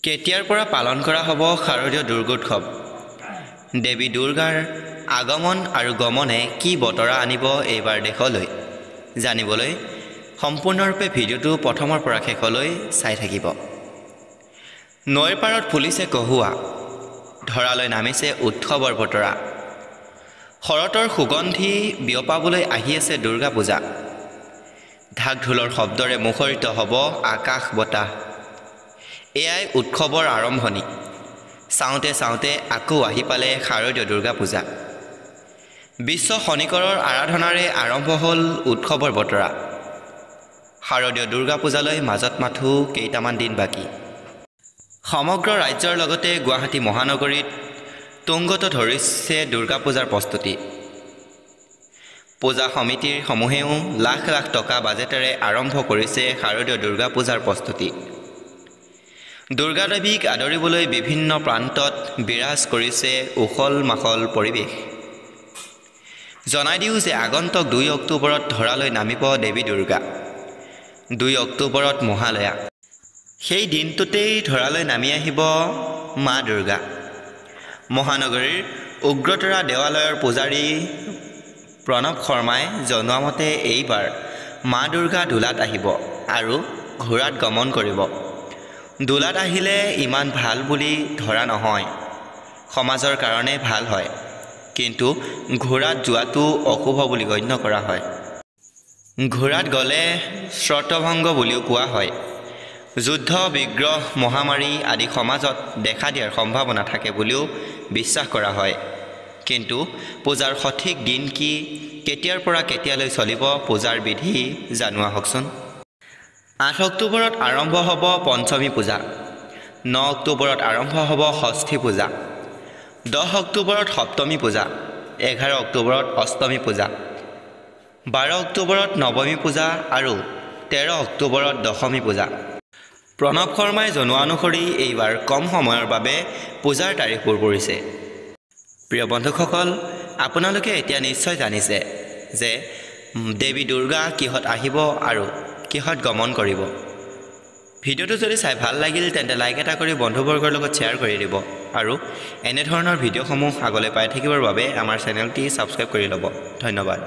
কেতিয়াৰ পৰা পালন কৰা হ'ব শাৰদীয় দুৰ্গোৎসৱ? দেৱী দুৰ্গাৰ আগমন আৰু গমনে কি বতৰা আনিব এইবাৰ দেশলৈ? জানিবলৈ সম্পূৰ্ণৰূপে ভিডিঅ'টো প্ৰথমৰ পৰা শেষলৈ চাই থাকিব। নৈৰ পাৰত ফুলিছে কহুৱা, ধৰালৈ নামিছে উৎসৱৰ বতৰা। শৰতৰ সুগন্ধি বিয়পাবলৈ আহি আছে দুৰ্গা পূজা। ঢাক ঢোলৰ শব্দৰে মুখৰিত হ'ব আকাশ বতাহ। এয়াই উৎসৱৰ আৰম্ভণি। চাওঁতে চাওঁতে আকৌ আহি পালে শাৰদীয় দুৰ্গা পূজা। বিশ্ব শনিকৰৰ আৰাধনাৰে আৰম্ভ হ'ল উৎসৱৰ বতৰা। শাৰদীয় দুৰ্গা পূজালৈ মাজত মাথো কেইটামান দিন বাকী। সমগ্ৰ ৰাজ্যৰ লগতে গুৱাহাটী মহানগৰীত তুংগত ধৰিছে দুৰ্গা পূজাৰ প্ৰস্তুতি। পূজা সমিতিৰ সমূহেও লাখ লাখ টকা বাজেটেৰে আৰম্ভ কৰিছে শাৰদীয় দুৰ্গা পূজাৰ প্ৰস্তুতি। দুৰ্গা দেৱীক আদৰিবলৈ বিভিন্ন প্ৰান্তত বিৰাজ কৰিছে উখল মাখল পৰিৱেশ। জনাই দিওঁ যে আগন্তুক 2 অক্টোবৰত ধৰালৈ নামিব দেৱী দুৰ্গা। 2 অক্টোবৰত মহালয়া। সেই দিনটোতেই ধৰালৈ নামি আহিব মা দুৰ্গা। মহানগৰীৰ উগ্ৰতৰা দেৱালয়ৰ পূজাৰী প্ৰণৱ শৰ্মাই জনোৱা মতে এইবাৰ মা দুৰ্গা দোলাত আহিব আৰু ঘোঁৰাত গমন কৰিব। দোলাত আহিলে ইমান ভাল বুলি ধৰা নহয়, সমাজৰ কাৰণে ভাল হয়, কিন্তু ঘোঁৰাত যোৱাটো অশুভ বুলি গণ্য কৰা হয়। ঘোঁৰাত গ'লে শ্ৰতভংগ বুলিও কোৱা হয়। যুদ্ধ, বিগ্ৰহ, মহামাৰী আদি সমাজত দেখা দিয়াৰ সম্ভাৱনা থাকে বুলিও বিশ্বাস কৰা হয়। কিন্তু পূজাৰ সঠিক দিন কি, কেতিয়াৰ পৰা কেতিয়ালৈ চলিব পূজাৰ বিধি জানোৱা হওকচোন। 8 অক্টোবৰত আৰম্ভ হ'ব পঞ্চমী পূজা। 9 অক্টোবৰত আৰম্ভ হ'ব ষষ্ঠী পূজা। 10 অক্টোবৰত সপ্তমী পূজা। 11 অক্টোবৰত অষ্টমী পূজা। 12 অক্টোবৰত নৱমী পূজা আৰু 13 অক্টোবৰত দশমী পূজা। প্ৰণৱ শৰ্মাই জনোৱা অনুসৰি এইবাৰ কম সময়ৰ বাবে পূজাৰ তাৰিখবোৰ পৰিছে। প্ৰিয় বন্ধুসকল, আপোনালোকে এতিয়া নিশ্চয় জানিছে যে দেৱী দুৰ্গা কিহত আহিব আৰু কিহত গমন কৰিব। ভিডিঅ'টো যদি চাই ভাল লাগিল তেন্তে লাইক এটা কৰি বন্ধুবৰ্গৰ লগত শ্বেয়াৰ কৰি দিব আৰু এনেধৰণৰ ভিডিঅ'সমূহ আগলৈ পাই থাকিবৰ বাবে আমাৰ চেনেলটি ছাবস্ক্ৰাইব কৰি ল'ব। ধন্যবাদ।